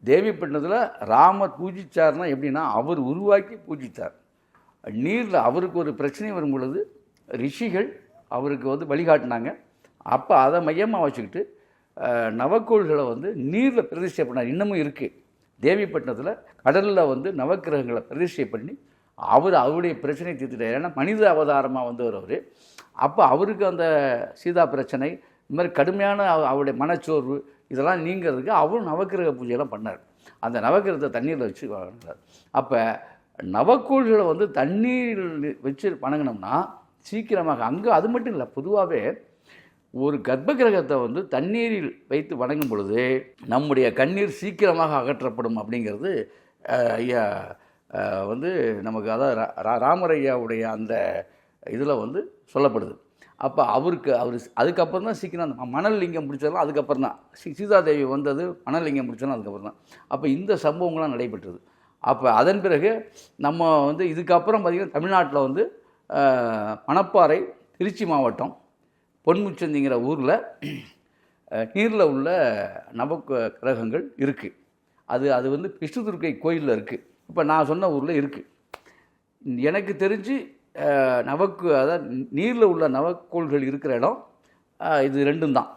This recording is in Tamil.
தேவிப்பட்டினத்தில் ராமர் பூஜிச்சார்னா எப்படின்னா அவர் உருவாக்கி பூஜித்தார். நீரில் அவருக்கு ஒரு பிரச்சனை வரும் பொழுது ரிஷிகள் அவருக்கு வந்து வழிகாட்டினாங்க. அப்போ அதை மையமாக வச்சுக்கிட்டு நவக்கோள்களை வந்து நீரில் பிரதிஷ்டை பண்ணார். இன்னமும் இருக்குது. தேவிப்பட்டினத்தில் கடலில் வந்து நவக்கிரகங்களை பிரதிஷ்டை பண்ணி அவருடைய பிரச்சனையை தீர்த்துட்டார். ஏன்னா மனித அவதாரமாக வந்தவர் அவர். அப்போ அவருக்கு அந்த சீதா பிரச்சனை, இந்த மாதிரி கடுமையான அவருடைய மனச்சோர்வு இதெல்லாம் நீங்கிறதுக்கு அவரும் நவக்கிரக பூஜையெல்லாம் பண்ணார். அந்த நவக்கிரகத்தை தண்ணீரில் வச்சு வணங்கினார். அப்போ நவக்கோள்களை வந்து தண்ணீரில் வச்சு வணங்கினோம்னா சீக்கிரமாக அங்கே அது மட்டும் இல்லை, பொதுவாகவே ஒரு கர்ப்ப கிரகத்தை வந்து தண்ணீரில் வைத்து வணங்கும் பொழுது நம்முடைய கண்ணீர் சீக்கிரமாக அகற்றப்படும் அப்படிங்கிறது ஐயா வந்து நமக்கு அதாவது ராமரையாவுடைய அந்த இதில் வந்து சொல்லப்படுது. அப்போ அவர் அதுக்கப்புறம் தான் சீக்கிரம் அந்த மணல் லிங்கம் பிடிச்சதெல்லாம் அதுக்கப்புறம் தான். சீதாதேவி வந்தது மணல் லிங்கம் பிடிச்சதெல்லாம் அதுக்கப்புறம் தான். அப்போ இந்த சம்பவங்கள்லாம் நடைபெற்றது. அப்போ அதன் பிறகு நம்ம வந்து இதுக்கப்புறம் பார்த்திங்கன்னா தமிழ்நாட்டில் வந்து மணப்பாறை, திருச்சி மாவட்டம், பொன்முச்சந்திங்கிற ஊரில் நீரில் உள்ள நவக்கிரகங்கள் இருக்குது. அது வந்து விஷ்ணுதுர்க்கை கோயிலில் இருக்குது. இப்போ நான் சொன்ன ஊரில் இருக்குது. எனக்கு தெரிஞ்சு அதாவது நீரில் உள்ள நவக்கோள்கள் இருக்கிற இடம் இது ரெண்டும் தான்.